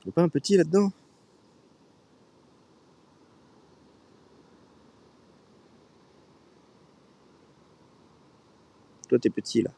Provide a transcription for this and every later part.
Y'a pas un petit là-dedans? Toi, t'es petit là.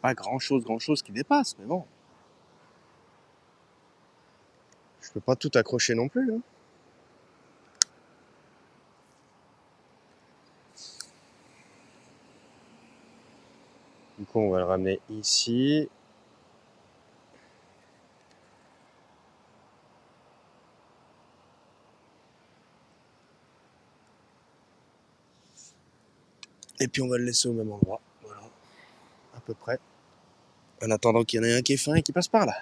Pas grand chose qui dépasse, mais bon. Je peux pas tout accrocher non plus, hein. Du coup, on va le ramener ici. Et puis on va le laisser au même endroit. Voilà, à peu près. En attendant qu'il y en ait un qui est fin et qui passe par là.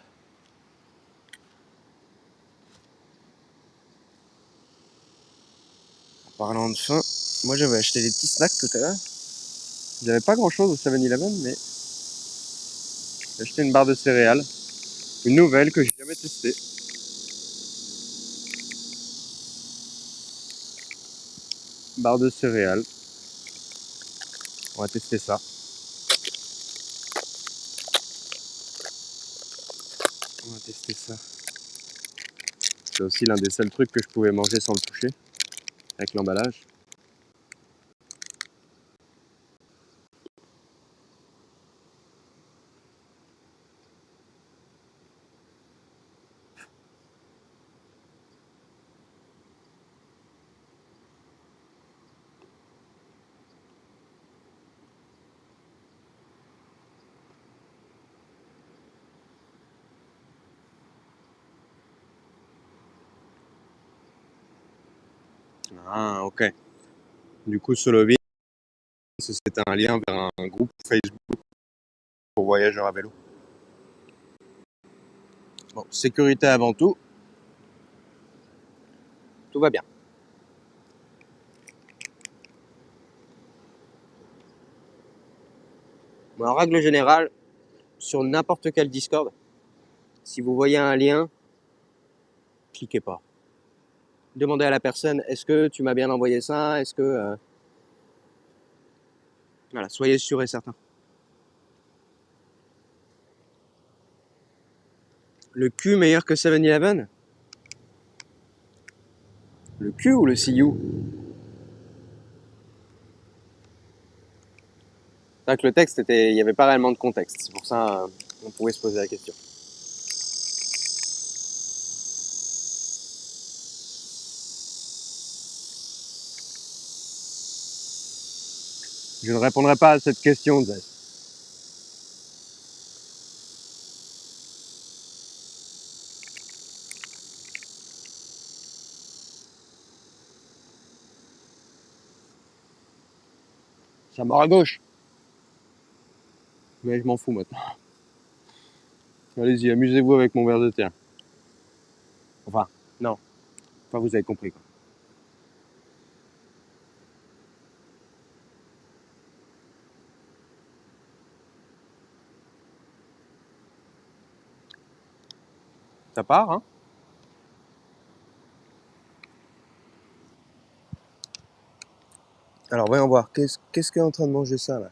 En parlant de fin, moi j'avais acheté des petits snacks tout à l'heure. Il n'y avait pas grand chose au 7-Eleven, mais j'ai acheté une barre de céréales. Une nouvelle que j'ai jamais testée. Barre de céréales. On va tester ça. On va tester ça. C'est aussi l'un des seuls trucs que je pouvais manger sans le toucher, avec l'emballage. Ah, ok. Du coup, Solovin, c'était un lien vers un groupe Facebook pour voyageurs à vélo. Bon, sécurité avant tout. Tout va bien. Bon, en règle générale, sur n'importe quel Discord, si vous voyez un lien, cliquez pas. Demandez à la personne, est-ce que tu m'as bien envoyé ça? Est-ce que... Voilà, soyez sûr et certain. Le Q meilleur que 7-Eleven? Le Q ou le CU? C'est vrai que le texte était... Il n'y avait pas réellement de contexte. C'est pour ça on pouvait se poser la question. Je ne répondrai pas à cette question, Zay. Ça mord à gauche. Mais je m'en fous maintenant. Allez-y, amusez-vous avec mon verre de terre. Enfin, non. Enfin, vous avez compris, quoi. Ça part, hein? Alors, voyons voir. Qu'est-ce qu'est en train de manger ça, là?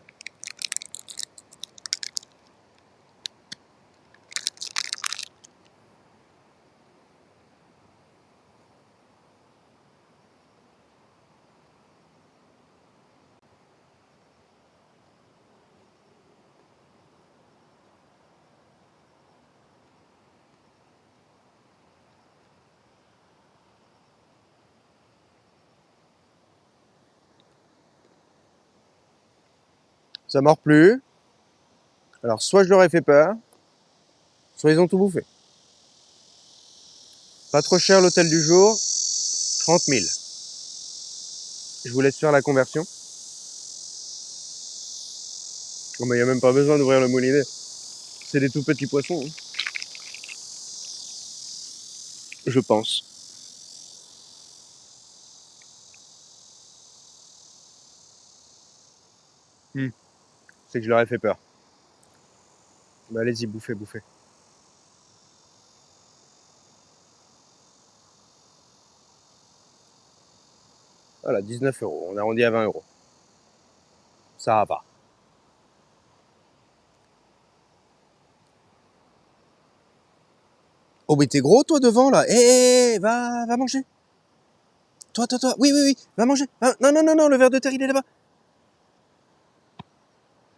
Ça mord plus. Alors, soit je leur ai fait peur, soit ils ont tout bouffé. Pas trop cher l'hôtel du jour, 30 000. Je vous laisse faire la conversion. Oh, mais il n'y a même pas besoin d'ouvrir le moulinet. C'est des tout petits poissons, hein. Je pense. C'est que je leur ai fait peur. Bah allez-y, bouffez, bouffez. Voilà, 19 €. On arrondit à 20 €. Ça va pas. Oh mais t'es gros toi devant là. Va manger. Toi. Oui, va manger. Non, le ver de terre il est là-bas.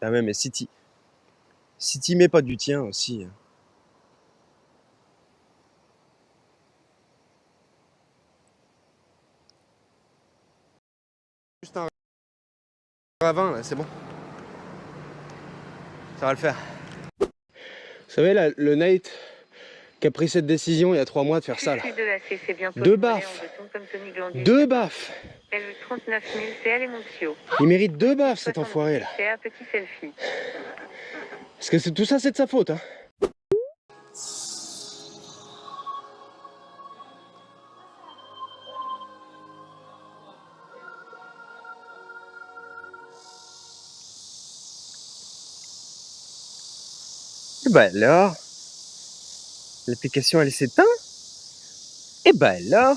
Ah ouais, mais si t'y mets pas du tien aussi. Juste un ravin là, c'est bon. Ça va le faire. Vous savez là, le Nate qui a pris cette décision il y a 3 mois de faire ça là. 2 baffes. 2 baffes. Il mérite 2 baffes cet enfoiré là. Parce que tout ça c'est de sa faute hein. Et bah alors, l'application elle s'éteint. Et bah alors.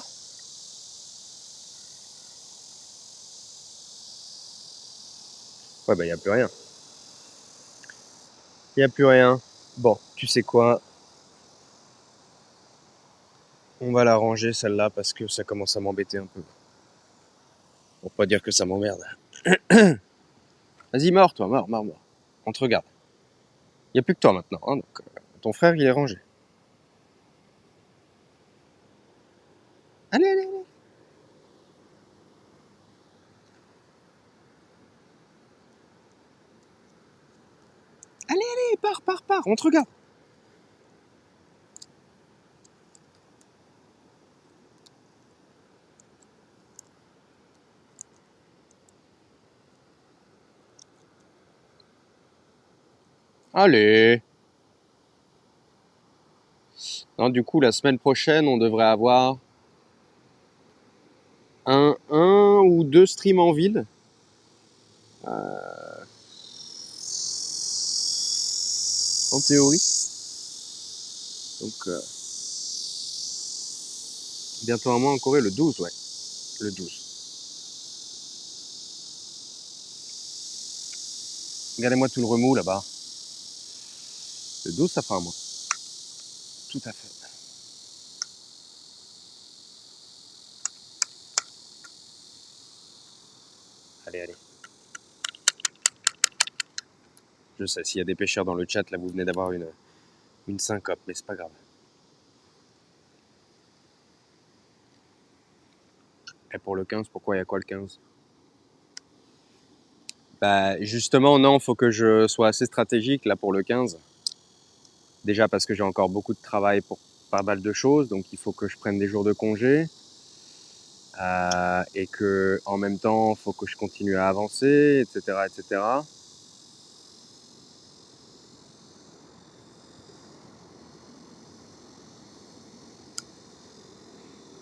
Ouais bah y a plus rien. Y a plus rien. Bon, tu sais quoi? On va la ranger celle-là parce que ça commence à m'embêter un peu. Pour pas dire que ça m'emmerde. Vas-y, mors toi, mors. On te regarde. Y a plus que toi maintenant, hein, donc ton frère il est rangé. Allez. Allez, pars, on te regarde. Allez. Non, du coup, la semaine prochaine, on devrait avoir un ou deux streams en ville. En théorie. Donc, bientôt un mois en Corée, le 12, ouais. Le 12. Regardez-moi tout le remous là-bas. Le 12, ça fera un mois. Tout à fait. Allez. Je sais, s'il y a des pêcheurs dans le chat, là, vous venez d'avoir une syncope, mais c'est pas grave. Et pour le 15, pourquoi il y a quoi le 15? Bah, justement, non, faut que je sois assez stratégique, là, pour le 15. Déjà parce que j'ai encore beaucoup de travail pour pas mal de choses, donc il faut que je prenne des jours de congé. Et que en même temps, il faut que je continue à avancer, etc.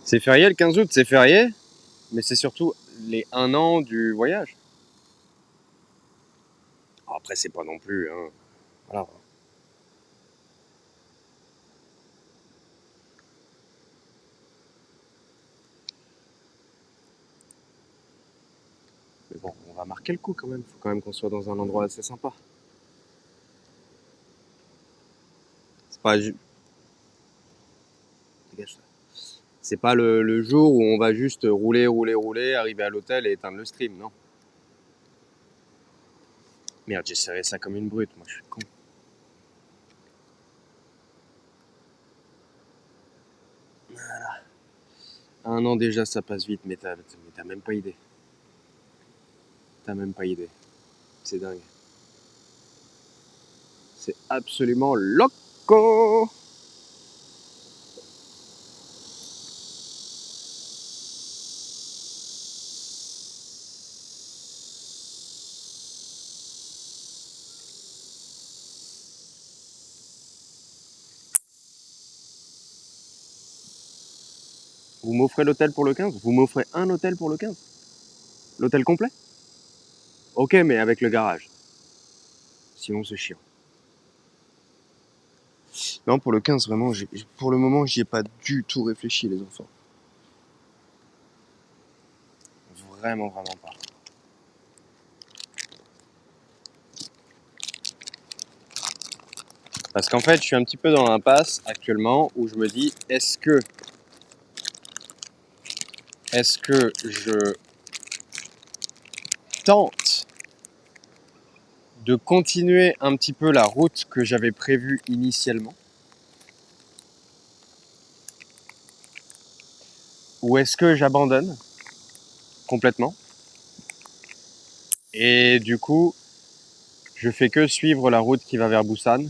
C'est férié le 15 août, c'est férié, mais c'est surtout les 1 an du voyage. Après, c'est pas non plus, hein. Voilà. Mais bon, on va marquer le coup quand même. Faut quand même qu'on soit dans un endroit assez sympa. C'est pas, c'est pas le jour où on va juste rouler, arriver à l'hôtel et éteindre le stream, non. Merde, j'ai serré ça comme une brute, moi je suis con. 1 an déjà, ça passe vite, mais t'as même pas idée. T'as même pas idée. C'est dingue. C'est absolument loco. Vous m'offrez l'hôtel pour le 15? Vous m'offrez un hôtel pour le 15? L'hôtel complet? Ok, mais avec le garage. Sinon, c'est chiant. Non, pour le 15, vraiment, pour le moment, j'y ai pas du tout réfléchi, les enfants. Vraiment, vraiment pas. Parce qu'en fait, je suis un petit peu dans l'impasse actuellement où je me dis, est-ce que je tente de continuer un petit peu la route que j'avais prévue initialement, ou est-ce que j'abandonne complètement et du coup je fais que suivre la route qui va vers Busan.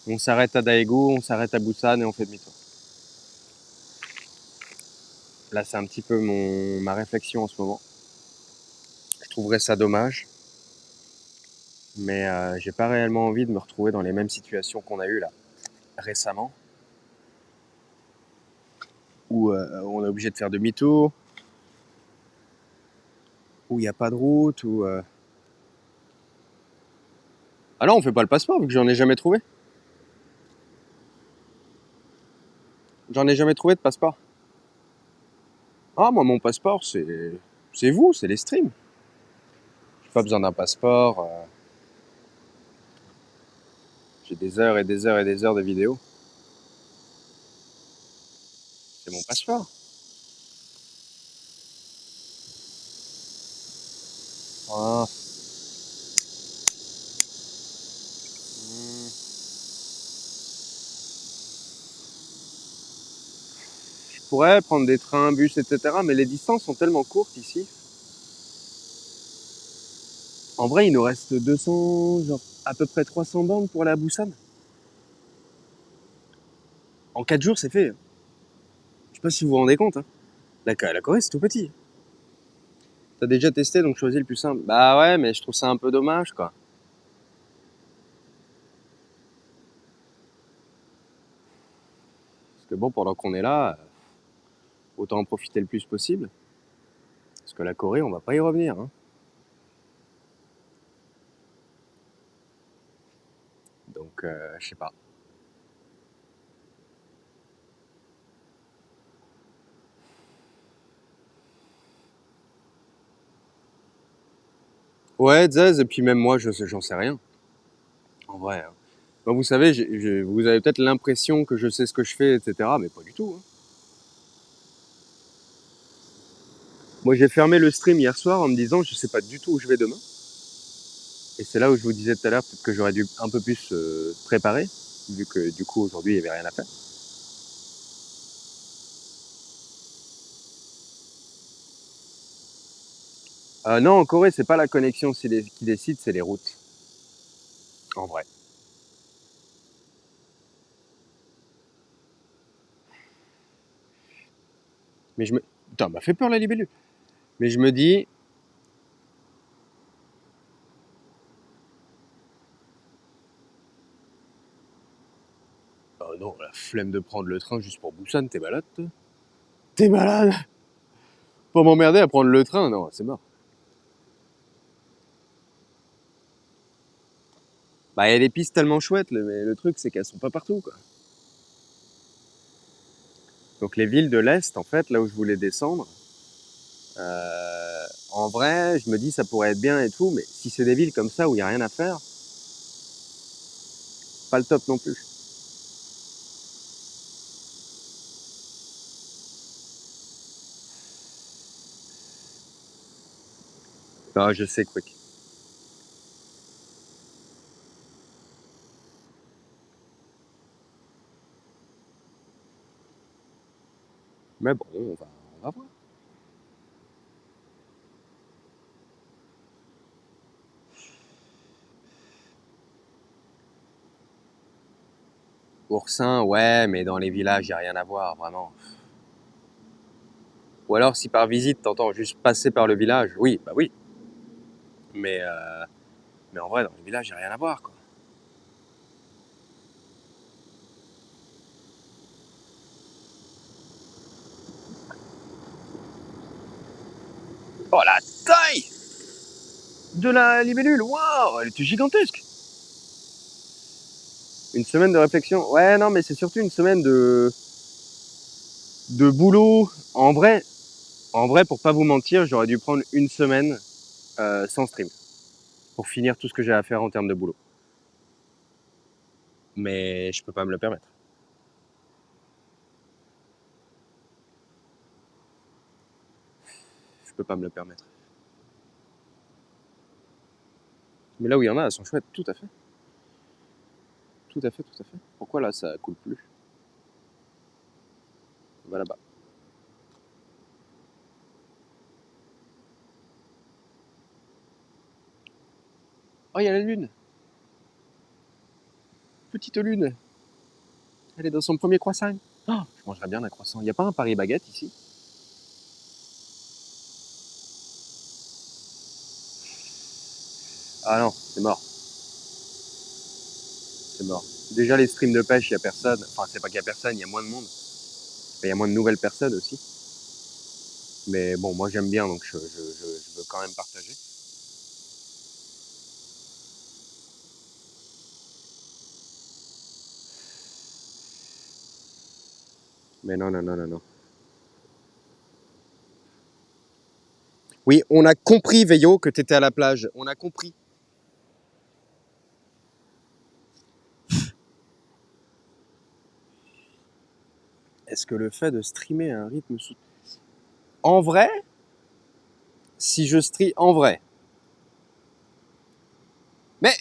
On s'arrête à Daegu, on s'arrête à Busan et on fait demi-tour. Là c'est un petit peu ma réflexion en ce moment. Je trouverais ça dommage, mais j'ai pas réellement envie de me retrouver dans les mêmes situations qu'on a eues là récemment, où on est obligé de faire demi-tour, où il n'y a pas de route, où ah là on fait pas le passeport vu que j'en ai jamais trouvé. J'en ai jamais trouvé de passeport. Ah, moi, mon passeport, c'est vous, c'est les streams. J'ai pas besoin d'un passeport. J'ai des heures et des heures et des heures de vidéos. C'est mon passeport. Ah. Je pourrais prendre des trains, bus, etc. Mais les distances sont tellement courtes ici. En vrai, il nous reste 200, genre à peu près 300 bandes pour aller à Busan. En 4 jours, c'est fait. Je sais pas si vous vous rendez compte. Hein. La Corée, c'est tout petit. T'as déjà testé, donc choisis le plus simple. Bah ouais, mais je trouve ça un peu dommage, quoi. Parce que bon, pendant qu'on est là, autant en profiter le plus possible. Parce que la Corée, on va pas y revenir. Hein. Donc, je sais pas. Ouais, Zez, et puis même moi, j'en sais rien. En vrai. Hein. Bon, vous savez, vous avez peut-être l'impression que je sais ce que je fais, etc. Mais pas du tout. Hein. Moi, j'ai fermé le stream hier soir en me disant, je sais pas du tout où je vais demain. Et c'est là où je vous disais tout à l'heure, peut-être que j'aurais dû un peu plus préparer, vu que du coup, aujourd'hui, il n'y avait rien à faire. Non, en Corée, c'est pas la connexion qui décide, c'est les routes. En vrai. Mais je me. Putain, m'a fait peur la libellule. Mais je me dis, oh non, la flemme de prendre le train juste pour Busan, t'es malade, toi? T'es malade? Pour m'emmerder à prendre le train, non, c'est mort. Bah, il y a des pistes tellement chouettes, mais le truc, c'est qu'elles sont pas partout, quoi. Donc, les villes de l'Est, en fait, là où je voulais descendre, en vrai, je me dis, ça pourrait être bien et tout, mais si c'est des villes comme ça où il y a rien à faire, pas le top non plus. Ah, je sais, Quick. Mais bon, on va voir. Oursin, ouais, mais dans les villages, il n'y a rien à voir, vraiment. Ou alors, si par visite, t'entends juste passer par le village, oui, bah oui. Mais en vrai, dans les villages, il n'y a rien à voir, quoi. Oh la taille de la libellule, waouh, elle était gigantesque. Une semaine de réflexion. Ouais, non, mais c'est surtout une semaine de boulot. En vrai, pour pas vous mentir, j'aurais dû prendre une semaine sans stream pour finir tout ce que j'ai à faire en termes de boulot. Mais je peux pas me le permettre. Je peux pas me le permettre. Mais là où il y en a, elles sont chouettes, tout à fait. Tout à fait, tout à fait. Pourquoi là, ça coule plus? Va là-bas. Oh, il y a la lune. Petite lune. Elle est dans son premier croissant. Oh, je mangerais bien un croissant. Il n'y a pas un Paris Baguette ici? Ah non, c'est mort. C'est mort. Déjà, les streams de pêche, il n'y a personne. Enfin, c'est pas qu'il y a personne, il y a moins de monde. Il y a moins de nouvelles personnes aussi. Mais bon, moi j'aime bien, donc je veux quand même partager. Mais non, non, non, non, non. Oui, on a compris, Veillot, que t'étais à la plage. On a compris. Est-ce que le fait de streamer à un rythme soutenu... En vrai, si je stream... En vrai. Mais,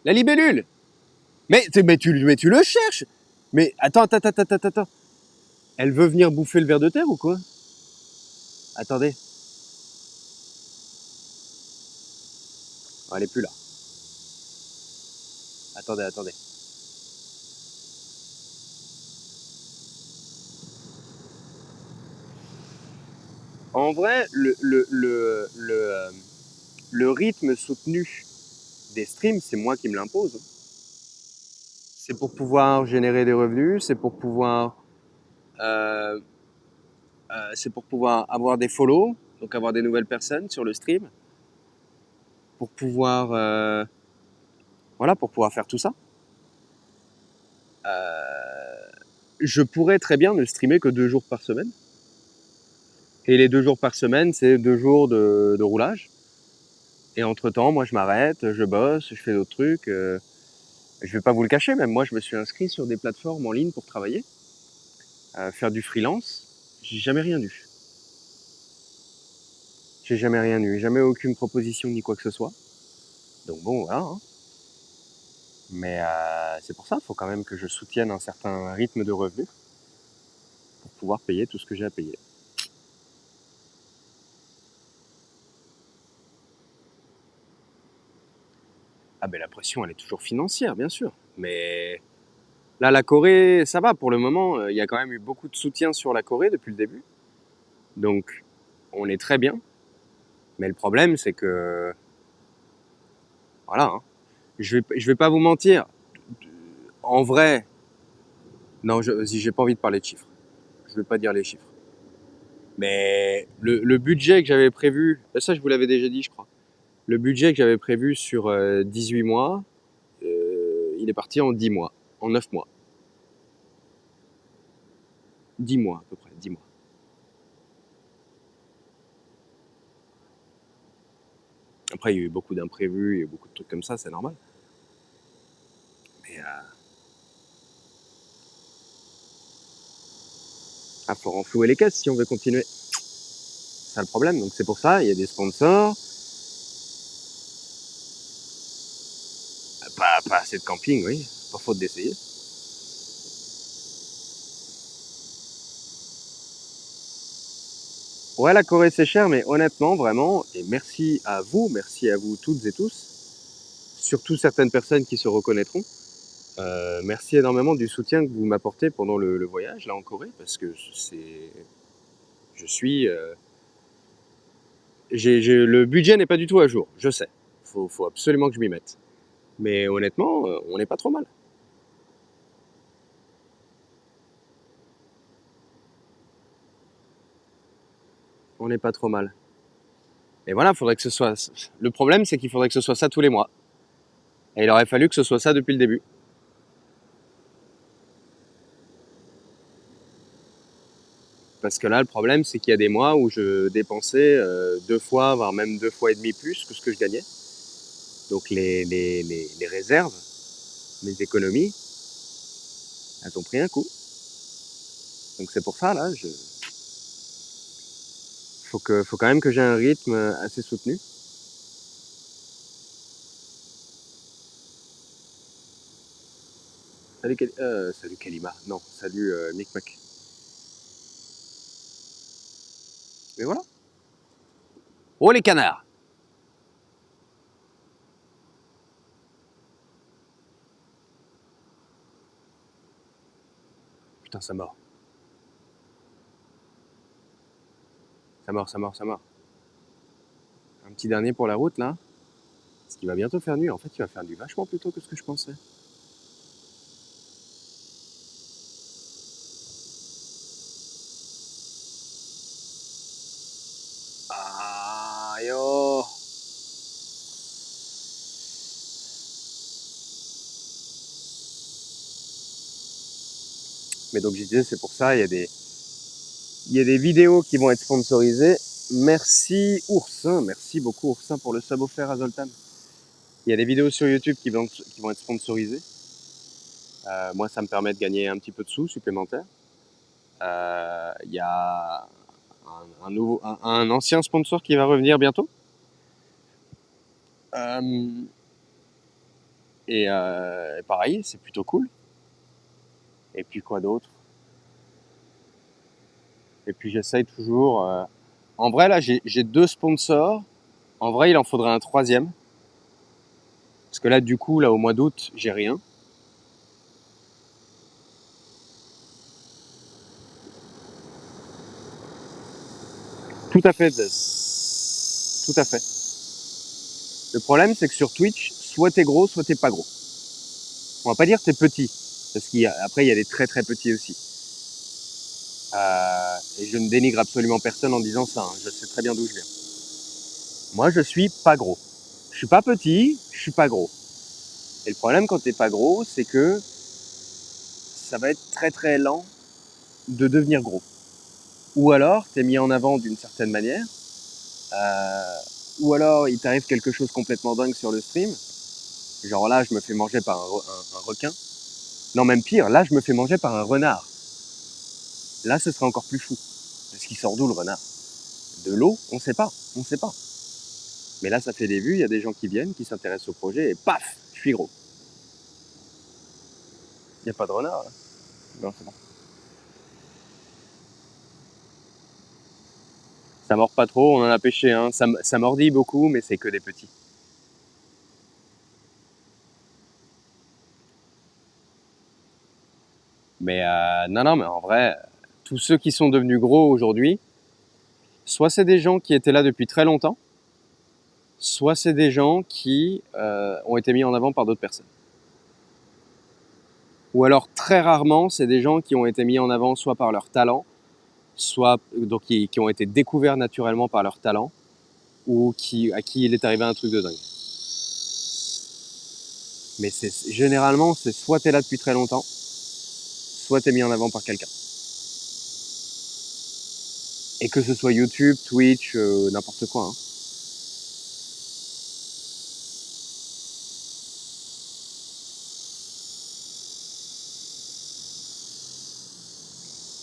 la libellule. Mais tu le cherches. Mais attends. Elle veut venir bouffer le ver de terre ou quoi? Attendez. Oh, elle est plus là. Attendez. En vrai, le rythme soutenu des streams, c'est moi qui me l'impose. C'est pour pouvoir générer des revenus, euh, c'est pour pouvoir avoir des follow, donc avoir des nouvelles personnes sur le stream, pour pouvoir, voilà, pour pouvoir faire tout ça. Je pourrais très bien ne streamer que 2 jours par semaine. Et les 2 jours par semaine, c'est 2 jours de roulage. Et entre-temps, moi, je m'arrête, je bosse, je fais d'autres trucs. Je vais pas vous le cacher, même moi, je me suis inscrit sur des plateformes en ligne pour travailler, faire du freelance. J'ai jamais rien eu. J'ai jamais rien eu, jamais aucune proposition ni quoi que ce soit. Donc bon, voilà. Hein. Mais c'est pour ça, il faut quand même que je soutienne un certain rythme de revenus pour pouvoir payer tout ce que j'ai à payer. Ah ben la pression, elle est toujours financière, bien sûr. Mais là, la Corée, ça va pour le moment. Il y a quand même eu beaucoup de soutien sur la Corée depuis le début. Donc, on est très bien. Mais le problème, c'est que, voilà, hein, je vais pas vous mentir. En vrai, non, j'ai pas envie de parler de chiffres. Je vais pas dire les chiffres. Mais le budget que j'avais prévu, ça je vous l'avais déjà dit, je crois. Le budget que j'avais prévu sur 18 mois, il est parti en 10 mois, en 9 mois. 10 mois à peu près, 10 mois. Après, il y a eu beaucoup d'imprévus, il y a eu beaucoup de trucs comme ça, c'est normal. Mais faut renflouer les caisses si on veut continuer. C'est ça le problème. Donc c'est pour ça, il y a des sponsors, pas assez de camping, oui, pas faute d'essayer. Ouais, la Corée c'est cher, mais honnêtement, vraiment, et merci à vous toutes et tous, surtout certaines personnes qui se reconnaîtront. Merci énormément du soutien que vous m'apportez pendant le voyage là en Corée, parce que je suis, le budget n'est pas du tout à jour, je sais. Faut absolument que je m'y mette. Mais honnêtement, on n'est pas trop mal. On n'est pas trop mal. Et voilà, faudrait que ce soit. Le problème, c'est qu'il faudrait que ce soit ça tous les mois. Et il aurait fallu que ce soit ça depuis le début. Parce que là, le problème, c'est qu'il y a des mois où je dépensais 2 fois, voire même 2 fois et demi plus que ce que je gagnais. Donc les réserves, mes économies, elles ont pris un coup. Donc c'est pour ça, là, faut quand même que j'ai un rythme assez soutenu. Salut Kalima. Non, salut Micmac. Mais voilà. Oh les canards. Putain, ça mord. Ça mord, ça mord, ça mord. Un petit dernier pour la route, là. Parce qu'il va bientôt faire nuit. En fait, il va faire nuit vachement plus tôt que ce que je pensais. Ah, yo. Mais donc, je disais, c'est pour ça, il y a des vidéos qui vont être sponsorisées. Merci Oursin, merci beaucoup Oursin pour le sub offert à Zoltan. Il y a des vidéos sur YouTube qui vont être sponsorisées. Moi, ça me permet de gagner un petit peu de sous supplémentaires. Il y a un ancien sponsor qui va revenir bientôt. Euh, et pareil, c'est plutôt cool. Et puis quoi d'autre? Et puis j'essaye toujours. En vrai, là, j'ai 2 sponsors. En vrai, il en faudrait un troisième. Parce que là, du coup, là, au mois d'août, j'ai rien. Tout à fait, Zez. Tout à fait. Le problème, c'est que sur Twitch, soit t'es gros, soit t'es pas gros. On va pas dire t'es petit. Parce qu'après, il y a des très très petits aussi. Et je ne dénigre absolument personne en disant ça. Hein. Je sais très bien d'où je viens. Moi, je suis pas gros. Je suis pas petit, je suis pas gros. Et le problème quand t'es pas gros, c'est que ça va être très très lent de devenir gros. Ou alors, t'es mis en avant d'une certaine manière. Euh, ou alors, il t'arrive quelque chose complètement dingue sur le stream. Genre là, je me fais manger par un requin. Non, même pire, là, je me fais manger par un renard. Là, ce serait encore plus fou. Parce qu'il sort d'où le renard? De l'eau? On sait pas. On sait pas. Mais là, ça fait des vues, il y a des gens qui viennent, qui s'intéressent au projet, et paf, je suis gros. Il n'y a pas de renard là. Non, c'est bon. Ça mord pas trop, on en a pêché un. Ça mordit beaucoup, mais c'est que des petits. Mais non, non, mais en vrai, tous ceux qui sont devenus gros aujourd'hui, soit c'est des gens qui étaient là depuis très longtemps, soit c'est des gens qui ont été mis en avant par d'autres personnes. Ou alors très rarement, c'est des gens qui ont été mis en avant soit par leur talent, soit donc qui ont été découverts naturellement par leur talent, ou à qui il est arrivé un truc de dingue. Mais généralement, c'est soit t'es là depuis très longtemps, soit t'es mis en avant par quelqu'un. Et que ce soit YouTube, Twitch, n'importe quoi. Hein.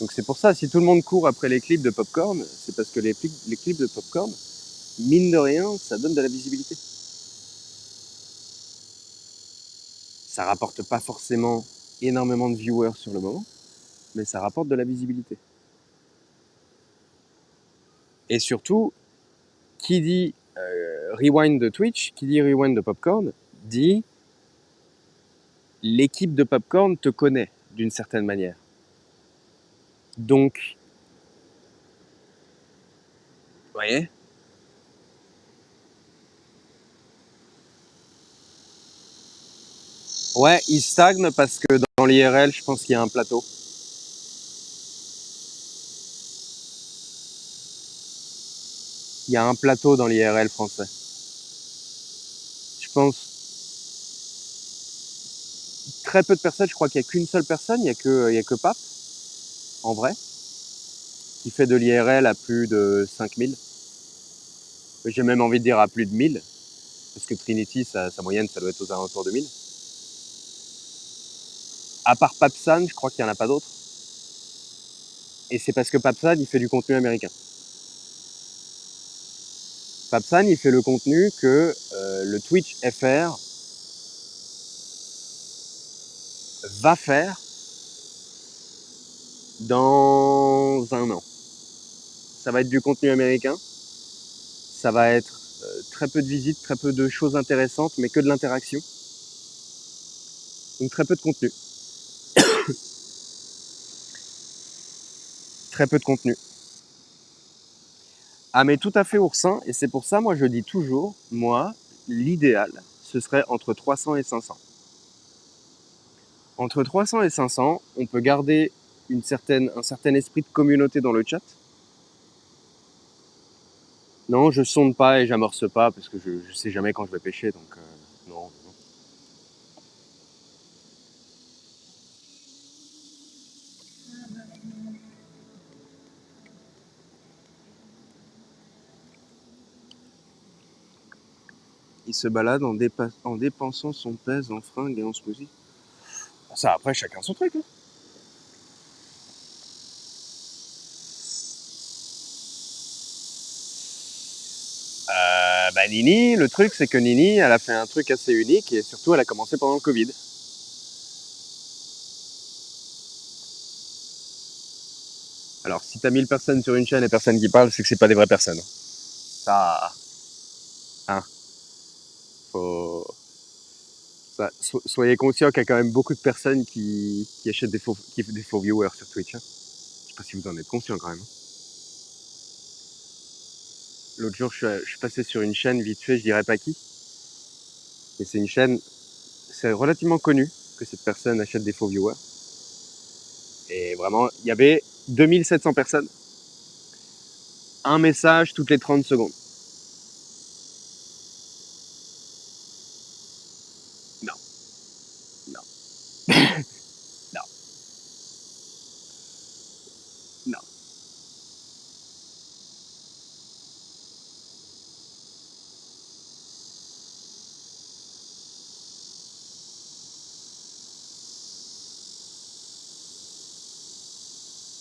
Donc c'est pour ça, si tout le monde court après les clips de Popcorn, c'est parce que les clips de Popcorn, mine de rien, ça donne de la visibilité. Ça rapporte pas forcément énormément de viewers sur le moment, mais ça rapporte de la visibilité. Et surtout, qui dit rewind de Twitch, qui dit rewind de Popcorn, dit l'équipe de Popcorn te connaît d'une certaine manière. Donc, vous voyez, ouais, il stagne parce que dans l'IRL, je pense qu'il y a un plateau. il y a un plateau dans l'IRL français. Je pense très peu de personnes, je crois qu'il n'y a qu'une seule personne, il y a que Pape, en vrai, qui fait de l'IRL à plus de 5000. J'ai même envie de dire à plus de 1000, parce que Trinity, sa moyenne, ça doit être aux alentours de 1000. À part Papsan, je crois qu'il n'y en a pas d'autres. Et c'est parce que Papsan, il fait du contenu américain. Papsan, il fait le contenu que le Twitch FR va faire dans un an. Ça va être du contenu américain. Ça va être très peu de visites, très peu de choses intéressantes, mais que de l'interaction. Donc très peu de contenu. Très peu de contenu. Ah mais tout à fait oursin, et c'est pour ça, moi je dis toujours, moi, l'idéal, ce serait entre 300 et 500. Entre 300 et 500, on peut garder un certain esprit de communauté dans le chat. Non, je sonde pas et j'amorce pas parce que je sais jamais quand je vais pêcher, donc non. Il se balade en dépensant son pèse en fringues et en smoothie. Ça, après, chacun son truc. Hein. Bah Nini, le truc, c'est que Nini, elle a fait un truc assez unique et surtout, elle a commencé pendant le Covid. Alors, si t'as 1000 personnes sur une chaîne et personne qui parle, c'est que c'est pas des vraies personnes. Ça, hein, faut... soyez conscient qu'il y a quand même beaucoup de personnes qui achètent des faux viewers sur Twitch. Hein. Je sais pas si vous en êtes conscient quand même. L'autre jour, je suis passé sur une chaîne vite fait, je dirais pas qui. Mais c'est une chaîne, c'est relativement connu que cette personne achète des faux viewers. Et vraiment, il y avait 2700 personnes. Un message toutes les 30 secondes. Non, non, non, non.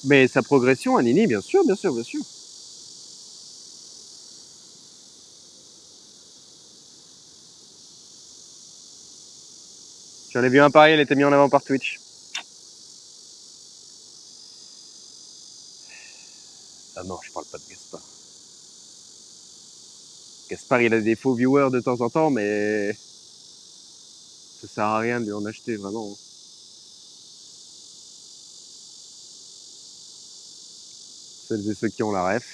Mais sa progression à Nini, bien sûr, bien sûr, bien sûr. J'en ai vu un pareil, elle était mis en avant par Twitch. Ah non, je parle pas de Gaspard. Gaspard, il a des faux viewers de temps en temps, mais ça sert à rien de lui en acheter, vraiment. Celles et ceux qui ont la ref.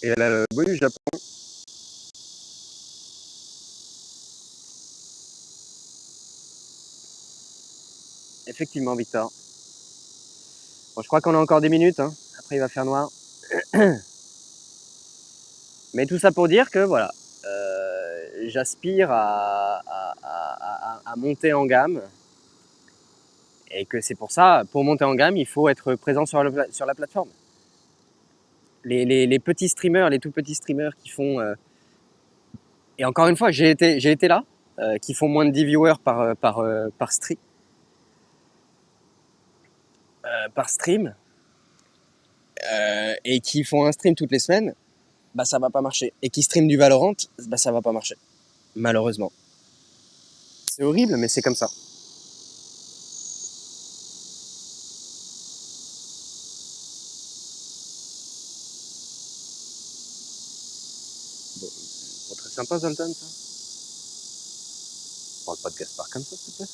Et elle a le bonus Japon. Effectivement, Victor. Bon, je crois qu'on a encore des minutes. Hein. Après, il va faire noir. Mais tout ça pour dire que voilà, j'aspire à monter en gamme et que c'est pour ça, pour monter en gamme, il faut être présent sur la plateforme. Les petits streamers, les tout petits streamers qui font, et encore une fois, j'ai été là, qui font moins de 10 viewers par stream, et qui font un stream toutes les semaines, bah ça va pas marcher. Et qui streament du Valorant, bah ça va pas marcher. Malheureusement. C'est horrible, mais c'est comme ça. Bon, très sympa, Zoltan, ça. Parle pas de Gaspard comme ça, s'il te plaît.